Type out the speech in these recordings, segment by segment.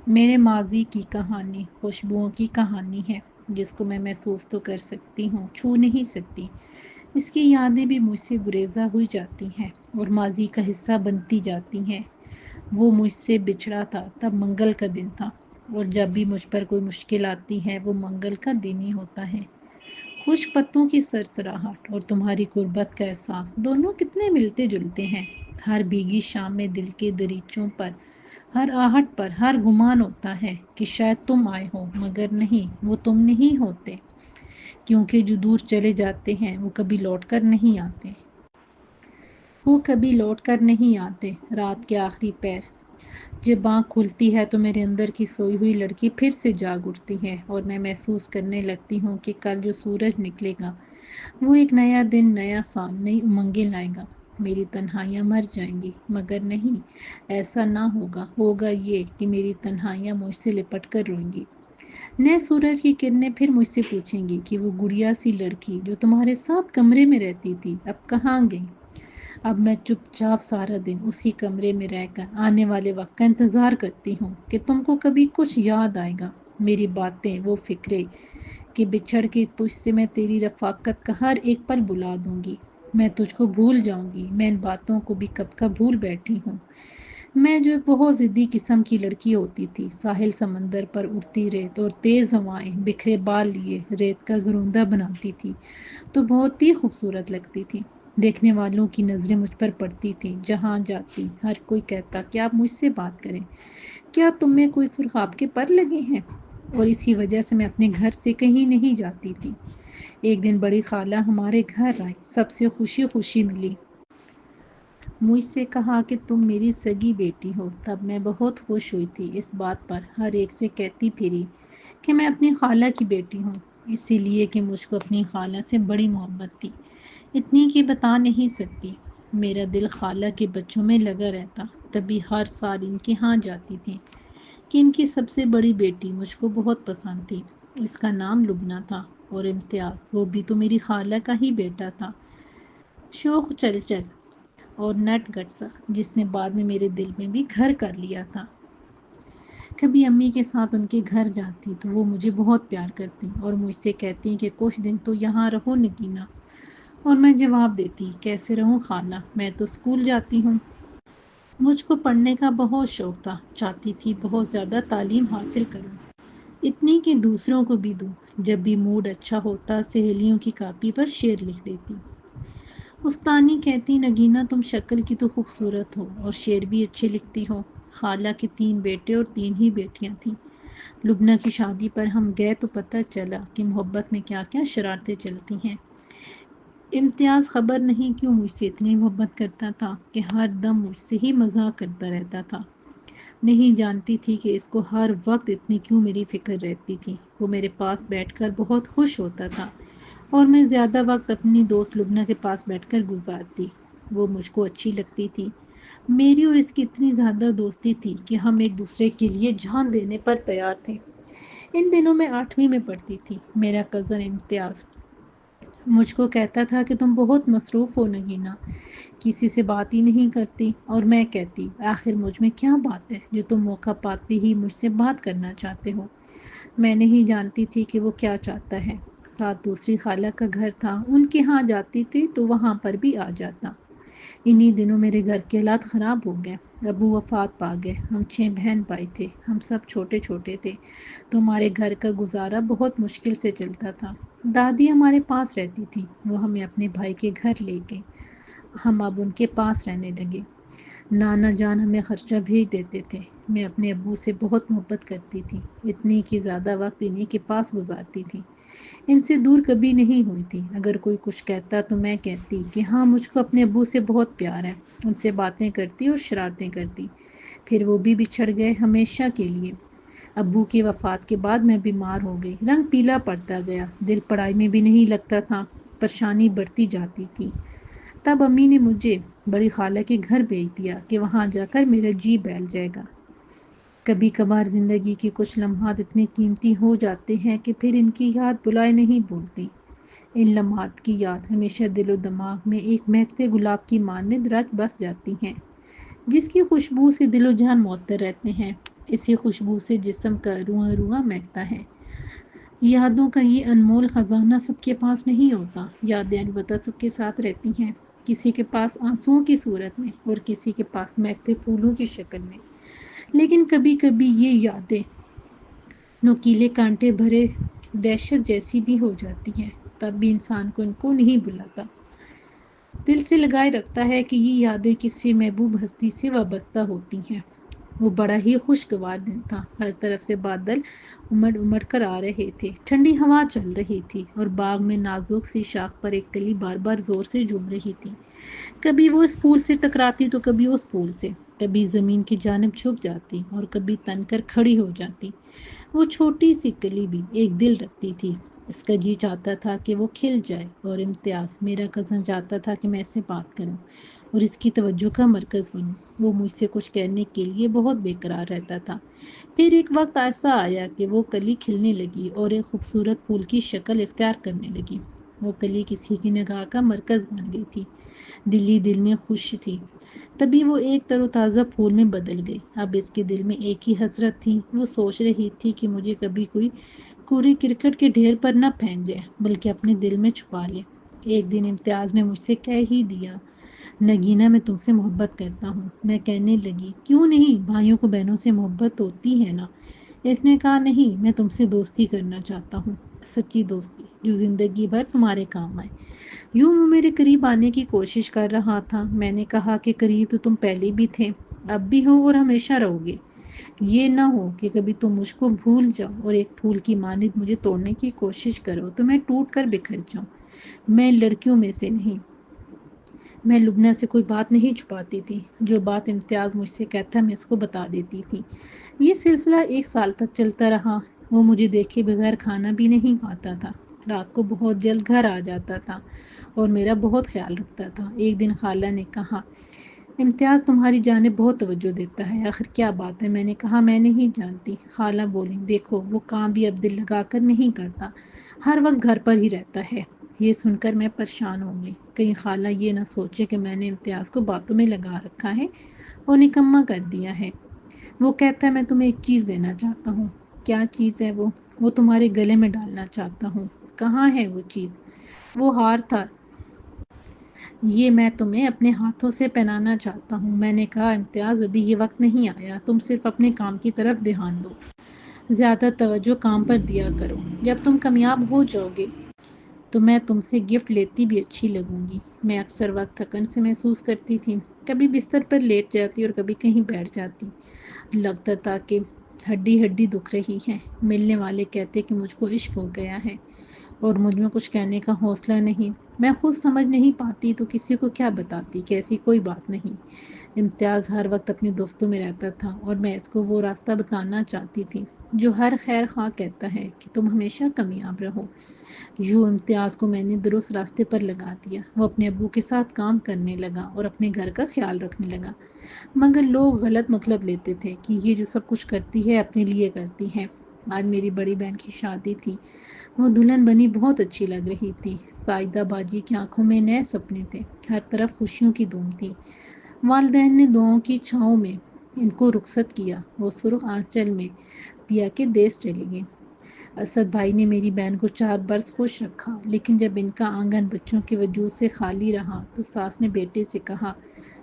میرے ماضی کی کہانی خوشبوؤں کی کہانی ہے، جس کو میں محسوس تو کر سکتی ہوں، چھو نہیں سکتی۔ اس کی یادیں بھی مجھ سے گریزاں ہوئی جاتی ہیں اور ماضی کا حصہ بنتی جاتی ہیں۔ وہ مجھ سے بچھڑا تھا تب منگل کا دن تھا، اور جب بھی مجھ پر کوئی مشکل آتی ہے وہ منگل کا دن ہی ہوتا ہے۔ خشک پتوں کی سرسراہٹ اور تمہاری غربت کا احساس دونوں کتنے ملتے جلتے ہیں۔ ہر بھیگی شام میں دل کے دریچوں پر، ہر آہٹ پر، ہر گمان ہوتا ہے کہ شاید تم آئے ہو، مگر نہیں، وہ تم نہیں ہوتے، کیونکہ جو دور چلے جاتے ہیں وہ کبھی لوٹ کر نہیں آتے۔ وہ کبھی لوٹ کر نہیں آتے۔ رات کے آخری پہر جب آنکھ کھلتی ہے تو میرے اندر کی سوئی ہوئی لڑکی پھر سے جاگ اٹھتی ہے، اور میں محسوس کرنے لگتی ہوں کہ کل جو سورج نکلے گا وہ ایک نیا دن، نیا سال، نئی امنگیں لائے گا۔ میری تنہائیاں مر جائیں گی، مگر نہیں، ایسا نہ ہوگا۔ ہوگا یہ کہ میری تنہائیاں مجھ سے لپٹ کر روئیں گی۔ نئے سورج کی کرنیں پھر مجھ سے پوچھیں گی کہ وہ گڑیا سی لڑکی جو تمہارے ساتھ کمرے میں رہتی تھی اب کہاں گئی۔ اب میں چپ چاپ سارا دن اسی کمرے میں رہ کر آنے والے وقت کا انتظار کرتی ہوں کہ تم کو کبھی کچھ یاد آئے گا، میری باتیں، وہ فکرے کہ بچھڑ کے تجھ سے میں تیری رفاقت کا ہر ایک پل بلا دوں گی۔ میں تجھ کو بھول جاؤں گی۔ میں ان باتوں کو بھی کب کا بھول بیٹھی ہوں۔ میں جو ایک بہت ضدی قسم کی لڑکی ہوتی تھی، ساحل سمندر پر اڑتی ریت اور تیز ہوائیں بکھرے بال لیے ریت کا گروندہ بناتی تھی، تو بہت ہی خوبصورت لگتی تھی۔ دیکھنے والوں کی نظریں مجھ پر پڑتی تھیں، جہاں جاتی ہر کوئی کہتا کہ آپ مجھ سے بات کریں، کیا تم میں کوئی سرخ آپ کے پر لگے ہیں؟ اور اسی وجہ سے میں اپنے گھر سے کہیں نہیں جاتی تھی۔ ایک دن بڑی خالہ ہمارے گھر آئی، سب سے خوشی خوشی ملی، مجھ سے کہا کہ تم میری سگی بیٹی ہو۔ تب میں بہت خوش ہوئی تھی۔ اس بات پر ہر ایک سے کہتی پھری کہ میں اپنی خالہ کی بیٹی ہوں، اسی لیے کہ مجھ کو اپنی خالہ سے بڑی محبت تھی، اتنی کہ بتا نہیں سکتی۔ میرا دل خالہ کے بچوں میں لگا رہتا، تبھی ہر سال ان کے ہاں جاتی تھی کہ ان کی سب سے بڑی بیٹی مجھ کو بہت پسند تھی۔ اس کا نام لبنہ تھا، اور امتیاز، وہ بھی تو میری خالہ کا ہی بیٹا تھا، شوخ چل چل اور نٹ گٹ سا، جس نے بعد میں میرے دل میں بھی گھر کر لیا تھا۔ کبھی امی کے ساتھ ان کے گھر جاتی تو وہ مجھے بہت پیار کرتی اور مجھ سے کہتی کہ کچھ دن تو یہاں رہو نگینا، اور میں جواب دیتی، کیسے رہوں خالہ، میں تو اسکول جاتی ہوں۔ مجھ کو پڑھنے کا بہت شوق تھا، چاہتی تھی بہت زیادہ تعلیم حاصل کروں، اتنی کہ دوسروں کو بھی دوں۔ جب بھی موڈ اچھا ہوتا سہیلیوں کی کاپی پر شعر لکھ دیتی۔ استانی کہتی، نگینہ تم شکل کی تو خوبصورت ہو اور شعر بھی اچھے لکھتی ہو۔ خالہ کے 3 بیٹے اور 3 ہی بیٹیاں تھیں۔ لبنہ کی شادی پر ہم گئے تو پتہ چلا کہ محبت میں کیا کیا شرارتیں چلتی ہیں۔ امتیاز خبر نہیں کیوں مجھ سے اتنی محبت کرتا تھا کہ ہر دم مجھ سے ہی مذاق کرتا رہتا تھا۔ نہیں جانتی تھی کہ اس کو ہر وقت اتنی کیوں میری فکر رہتی تھی۔ وہ میرے پاس بیٹھ کر بہت خوش ہوتا تھا، اور میں زیادہ وقت اپنی دوست لبنہ کے پاس بیٹھ کر گزارتی۔ وہ مجھ کو اچھی لگتی تھی۔ میری اور اس کی اتنی زیادہ دوستی تھی کہ ہم ایک دوسرے کے لیے جان دینے پر تیار تھے۔ ان دنوں میں 8ویں میں پڑھتی تھی۔ میرا کزن امتیاز مجھ کو کہتا تھا کہ تم بہت مصروف ہو نگینہ، کسی سے بات ہی نہیں کرتی، اور میں کہتی، آخر مجھ میں کیا بات ہے جو تم موقع پاتے ہی مجھ سے بات کرنا چاہتے ہو۔ میں نہیں جانتی تھی کہ وہ کیا چاہتا ہے۔ ساتھ دوسری خالہ کا گھر تھا، ان کے ہاں جاتی تھی تو وہاں پر بھی آ جاتا۔ انہی دنوں میرے گھر کے حالات خراب ہو گئے، ابو وفات پا گئے، ہم 6 بہن بھائی تھے، ہم سب چھوٹے چھوٹے تھے، تو ہمارے گھر کا گزارا بہت مشکل سے چلتا تھا۔ دادی ہمارے پاس رہتی تھی، وہ ہمیں اپنے بھائی کے گھر لے گئے، ہم اب ان کے پاس رہنے لگے۔ نانا جان ہمیں خرچہ بھیج دیتے تھے۔ میں اپنے ابو سے بہت محبت کرتی تھی، اتنی کہ زیادہ وقت انہی کے پاس گزارتی تھی، ان سے دور کبھی نہیں ہوئی تھی۔ اگر کوئی کچھ کہتا تو میں کہتی کہ ہاں مجھ کو اپنے ابو سے بہت پیار ہے، ان سے باتیں کرتی اور شرارتیں کرتی۔ پھر وہ بھی بچھڑ گئے ہمیشہ کے لیے۔ ابو کی وفات کے بعد میں بیمار ہو گئی، رنگ پیلا پڑتا گیا، دل پڑھائی میں بھی نہیں لگتا تھا، پریشانی بڑھتی جاتی تھی۔ تب امی نے مجھے بڑی خالہ کے گھر بھیج دیا کہ وہاں جا کر میرا جی بہل جائے گا۔ کبھی کبھار زندگی کے کچھ لمحات اتنے قیمتی ہو جاتے ہیں کہ پھر ان کی یاد بلائے نہیں بولتی۔ ان لمحات کی یاد ہمیشہ دل و دماغ میں ایک مہکتے گلاب کی مانند رچ بس جاتی ہیں، جس کی خوشبو سے دل و جان معطر رہتے ہیں۔ اسی خوشبو سے جسم کا رواں رواں مہکتا ہے۔ یادوں کا یہ انمول خزانہ سب کے پاس نہیں ہوتا۔ یادیں البتہ سب کے ساتھ رہتی ہیں، کسی کے پاس آنسوؤں کی صورت میں اور کسی کے پاس مہکتے پھولوں کی شکل میں۔ لیکن کبھی کبھی یہ یادیں نوکیلے کانٹے بھرے دہشت جیسی بھی ہو جاتی ہیں، تب بھی انسان کو ان کو نہیں بلاتا، دل سے لگائے رکھتا ہے کہ یہ یادیں کسی محبوب ہستی سے وابستہ ہوتی ہیں۔ وہ بڑا ہی خوشگوار دن تھا، ہر طرف سے بادل امڑ امڑ کر آ رہے تھے، ٹھنڈی ہوا چل رہی تھی اور باغ میں نازک سی شاخ پر ایک کلی بار بار زور سے جھوم رہی تھی۔ کبھی وہ اس پھول سے ٹکراتی تو کبھی اس پھول سے، کبھی زمین کی جانب جھک جاتی اور کبھی تن کر کھڑی ہو جاتی۔ وہ چھوٹی سی کلی بھی ایک دل رکھتی تھی، اس کا جی چاہتا تھا کہ وہ کھل جائے، اور امتیاز میرا کزن چاہتا تھا کہ میں اس سے بات کروں اور اس کی توجہ کا مرکز بنوں۔ وہ مجھ سے کچھ کہنے کے لیے بہت بے قرار رہتا تھا۔ پھر ایک وقت ایسا آیا کہ وہ کلی کھلنے لگی اور ایک خوبصورت پھول کی شکل اختیار کرنے لگی۔ وہ کلی کسی کی نگاہ کا مرکز بن گئی تھی، دل ہی دل میں خوش تھی۔ تبھی وہ ایک تر و تازہ پھول میں بدل گئی۔ اب اس کے دل میں ایک ہی حسرت تھی، وہ سوچ رہی تھی کہ مجھے کبھی کوئی کوڑے کرکٹ کے ڈھیر پر نہ پھینک جائے بلکہ اپنے دل میں چھپا لے۔ ایک دن امتیاز نے مجھ سے کہہ ہی دیا، نگینہ میں تم سے محبت کرتا ہوں۔ میں کہنے لگی، کیوں نہیں، بھائیوں کو بہنوں سے محبت ہوتی ہے نا۔ اس نے کہا، نہیں، میں تم سے دوستی کرنا چاہتا ہوں، سچی دوستی جو زندگی بھر تمہارے کام آئے۔ یوں وہ میرے قریب آنے کی کوشش کر رہا تھا۔ میں نے کہا کہ قریب تو تم پہلے بھی تھے، اب بھی ہو اور ہمیشہ رہو گے۔ یہ نہ ہو کہ کبھی تم مجھ کو بھول جاؤ اور ایک پھول کی مانند مجھے توڑنے کی کوشش کرو تو میں ٹوٹ کر بکھر جاؤں۔ میں لڑکیوں میں سے نہیں، میں لبنہ سے کوئی بات نہیں چھپاتی تھی، جو بات امتیاز مجھ سے کہتا میں اس کو بتا دیتی تھی۔ یہ سلسلہ 1 سال تک چلتا رہا۔ وہ مجھے دیکھے بغیر کھانا بھی نہیں کھاتا تھا، رات کو بہت جلد گھر آ جاتا تھا اور میرا بہت خیال رکھتا تھا۔ ایک دن خالہ نے کہا، امتیاز تمہاری جانب بہت توجہ دیتا ہے، آخر کیا بات ہے؟ میں نے کہا، میں نہیں جانتی۔ خالہ بولی، دیکھو، وہ کام بھی اب دل لگا کر نہیں کرتا، ہر وقت گھر پر ہی رہتا ہے۔ یہ سن کر میں پریشان ہو گئی، کہیں خالہ یہ نہ سوچے کہ میں نے امتیاز کو باتوں میں لگا رکھا ہے اور نکما کر دیا ہے۔ وہ کہتا ہے، میں تمہیں ایک چیز دینا چاہتا ہوں۔ کیا چیز ہے وہ؟ وہ تمہارے گلے میں ڈالنا چاہتا ہوں۔ کہاں ہے وہ چیز؟ وہ ہار تھا، یہ میں تمہیں اپنے ہاتھوں سے پہنانا چاہتا ہوں۔ میں نے کہا، امتیاز ابھی یہ وقت نہیں آیا، تم صرف اپنے کام کی طرف دھیان دو، زیادہ توجہ کام پر دیا کرو۔ جب تم کامیاب ہو جاؤ گے تو میں تم سے گفٹ لیتی بھی اچھی لگوں گی۔ میں اکثر وقت تھکن سے محسوس کرتی تھی، کبھی بستر پر لیٹ جاتی اور کبھی کہیں بیٹھ جاتی، لگتا تھا کہ ہڈی ہڈی دکھ رہی ہے۔ ملنے والے کہتے کہ مجھ کو عشق ہو گیا ہے اور مجھ میں کچھ کہنے کا حوصلہ نہیں۔ میں خود سمجھ نہیں پاتی تو کسی کو کیا بتاتی کہ ایسی کوئی بات نہیں۔ امتیاز ہر وقت اپنے دوستوں میں رہتا تھا اور میں اس کو وہ راستہ بتانا چاہتی تھی جو ہر خیر خواہ کہتا ہے کہ تم ہمیشہ کامیاب رہو۔ یوں امتیاز کو میں نے درست راستے پر لگا دیا۔ وہ اپنے ابو کے ساتھ کام کرنے لگا اور اپنے گھر کا خیال رکھنے لگا، مگر لوگ غلط مطلب لیتے تھے کہ یہ جو سب کچھ کرتی ہے اپنے لیے کرتی ہے۔ آج میری بڑی بہن کی شادی تھی، وہ دلہن بنی بہت اچھی لگ رہی تھی۔ سائدہ باجی کی آنکھوں میں نئے سپنے تھے، ہر طرف خوشیوں کی دھوم تھی۔ والدین نے دعاؤں کی چھاؤں میں ان کو رخصت کیا، وہ سرخ آنچل میں پیا کے دیس چلی گئی۔ اسد بھائی نے میری بہن کو 4 برس خوش رکھا، لیکن جب ان کا آنگن بچوں کے وجود سے خالی رہا تو ساس نے بیٹے سے کہا،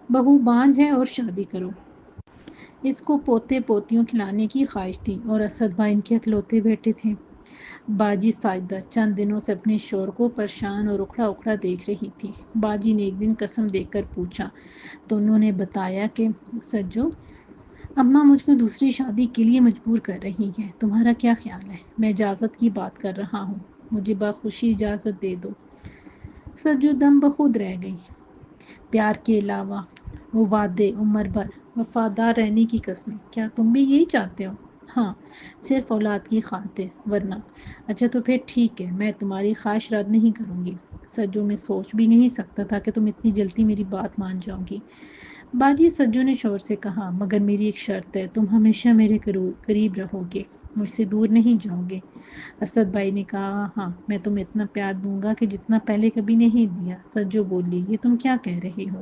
بہو بانجھ ہے اور شادی کرو۔ اس کو پوتے پوتیوں کھلانے کی خواہش تھی اور اسد بھائی ان کے اکلوتے بیٹے تھے۔ باجی سائدہ چند دنوں سے اپنے شوہر کو پریشان اور اکھڑا اکھڑا دیکھ رہی تھی۔ باجی نے ایک دن قسم دے کر پوچھا تو انہوں نے بتایا کہ سجو، اماں مجھ کو دوسری شادی کے لیے مجبور کر رہی ہیں، تمہارا کیا خیال ہے؟ میں اجازت کی بات کر رہا ہوں، مجھے بخوشی اجازت دے دو۔ سجو دم بخود رہ گئی۔ پیار کے علاوہ وہ وعدے، عمر بھر وفادار رہنے کی قسمیں، کیا تم بھی یہی چاہتے ہو؟ ہاں، صرف اولاد کی خاطر، ورنہ اچھا تو پھر ٹھیک ہے، میں تمہاری خواہش رد نہیں کروں گی۔ سجو میں سوچ بھی نہیں سکتا تھا کہ تم اتنی جلدی میری بات مان جاؤ گی۔ باجی سجو نے شوہر سے کہا، مگر میری ایک شرط ہے، تم ہمیشہ میرے قریب رہو گے، مجھ سے دور نہیں جاؤ گے۔ اسد بھائی نے کہا، ہاں، میں تمہیں اتنا پیار دوں گا کہ جتنا پہلے کبھی نہیں دیا۔ سجو بولی، یہ تم کیا کہہ رہے ہو؟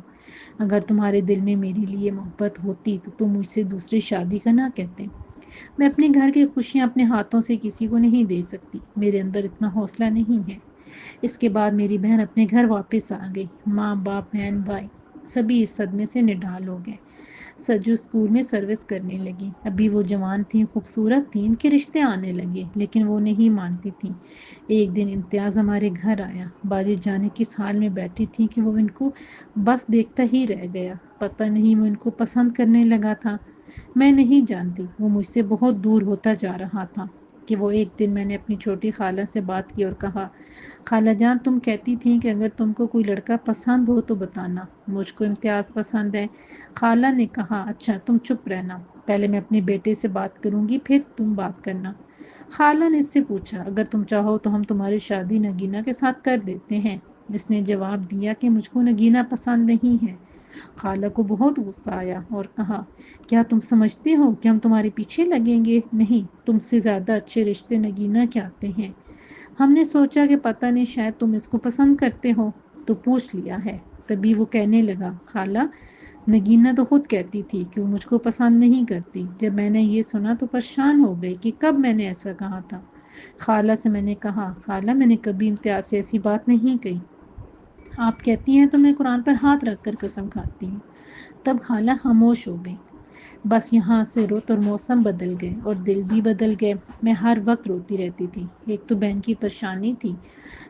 اگر تمہارے دل میں میرے لیے محبت ہوتی تو تم مجھ سے دوسری شادی کا نہ کہتے۔ میں اپنے گھر کی خوشیاں اپنے ہاتھوں سے کسی کو نہیں دے سکتی، میرے اندر اتنا حوصلہ نہیں ہے۔ اس کے بعد میری بہن اپنے گھر واپس آ گئی۔ ماں باپ بہن بھائی سبھی اس صدمے سے نڈال ہو گئے۔ سجو اسکول میں سروس کرنے لگی۔ ابھی وہ جوان تھیں، خوبصورت تھیں، ان کے رشتے آنے لگے، لیکن وہ نہیں مانتی تھیں۔ ایک دن امتیاز ہمارے گھر آیا۔ بارش جانے کس حال میں بیٹھی تھی کہ وہ ان کو بس دیکھتا ہی رہ گیا۔ پتہ نہیں وہ ان کو پسند کرنے لگا تھا، میں نہیں جانتی۔ وہ مجھ سے بہت دور ہوتا جا رہا تھا کہ وہ ایک دن میں نے اپنی چھوٹی خالہ سے بات کی اور کہا، خالہ جان تم کہتی تھیں کہ اگر تم کو کوئی لڑکا پسند ہو تو بتانا، مجھ کو امتیاز پسند ہے۔ خالہ نے کہا، اچھا تم چپ رہنا، پہلے میں اپنے بیٹے سے بات کروں گی پھر تم بات کرنا۔ خالہ نے اس سے پوچھا، اگر تم چاہو تو ہم تمہاری شادی نگینہ کے ساتھ کر دیتے ہیں۔ اس نے جواب دیا کہ مجھ کو نگینہ پسند نہیں ہے۔ خالہ کو بہت غصہ آیا اور کہا، کیا تم سمجھتے ہو کہ ہم تمہارے پیچھے لگیں گے؟ نہیں، تم سے زیادہ اچھے رشتے نگینہ کے آتے ہیں۔ ہم نے سوچا کہ پتہ نہیں شاید تم اس کو پسند کرتے ہو تو پوچھ لیا ہے۔ تبھی وہ کہنے لگا، خالہ نگینہ تو خود کہتی تھی کہ وہ مجھ کو پسند نہیں کرتی۔ جب میں نے یہ سنا تو پریشان ہو گئی کہ کب میں نے ایسا کہا تھا۔ خالہ سے میں نے کہا، خالہ میں نے کبھی امتیاز سے ایسی بات نہیں کہی، آپ کہتی ہیں تو میں قرآن پر ہاتھ رکھ کر قسم کھاتی ہوں۔ تب خالہ خاموش ہو گئی۔ بس یہاں سے رت اور موسم بدل گئے اور دل بھی بدل گئے۔ میں ہر وقت روتی رہتی تھی۔ ایک تو بہن کی پریشانی تھی،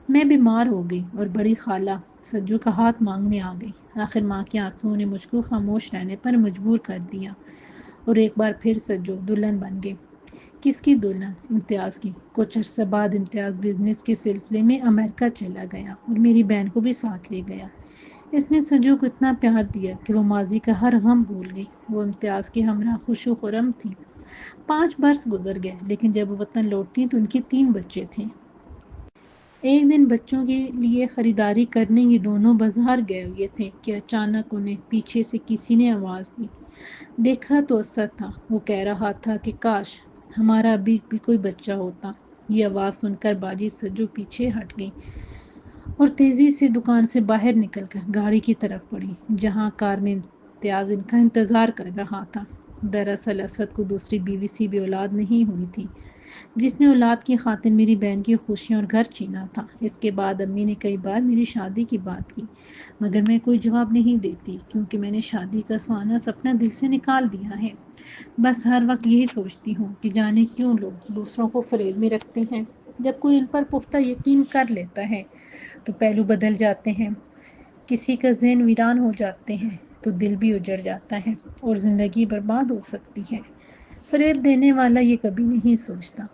میں بیمار ہو گئی اور بڑی خالہ سجو کا ہاتھ مانگنے آ گئی۔ آخر ماں کے آنسوؤں نے مجھ کو خاموش رہنے پر مجبور کر دیا اور ایک بار پھر سجو دلہن بن گئی۔ کس کی دلہن؟ امتیاز کی۔ کچھ عرصہ بعد امتیاز بزنس کے سلسلے میں امریکہ چلا گیا اور میری بہن کو بھی ساتھ لے گیا۔ اس نے سجو کو اتنا پیار دیا کہ وہ ماضی کا ہر غم بھول گئی۔ وہ امتیاز کے ہمراہ خوش و خرم تھی۔ 5 برس گزر گئے، لیکن جب وہ وطن لوٹی تو ان کے 3 بچے تھے۔ ایک دن بچوں کے لیے خریداری کرنے یہ دونوں بازار گئے ہوئے تھے کہ اچانک انہیں پیچھے سے کسی نے آواز دی۔ دیکھا تو اسد تھا۔ وہ کہہ رہا تھا کہ کاش ہمارا ابھی بھی کوئی بچہ ہوتا۔ یہ آواز سن کر باجی سجو پیچھے ہٹ گئی اور تیزی سے دکان سے باہر نکل کر گاڑی کی طرف بڑھی، جہاں کار میں امتیاز ان کا انتظار کر رہا تھا۔ دراصل اسد کو دوسری بیوی سے بھی اولاد نہیں ہوئی تھی، جس نے اولاد کی خاطر میری بہن کی خوشیاں اور گھر چھینا تھا۔ اس کے بعد امی نے کئی بار میری شادی کی بات کی، مگر میں کوئی جواب نہیں دیتی، کیونکہ میں نے شادی کا سوانح سپنا دل سے نکال دیا ہے۔ بس ہر وقت یہی سوچتی ہوں کہ جانے کیوں لوگ دوسروں کو فریب میں رکھتے ہیں۔ جب کوئی ان پر پختہ یقین کر لیتا ہے تو پہلو بدل جاتے ہیں، کسی کا ذہن ویران ہو جاتے ہیں تو دل بھی اجڑ جاتا ہے اور زندگی برباد ہو سکتی ہے۔ فریب دینے والا یہ کبھی نہیں سوچتا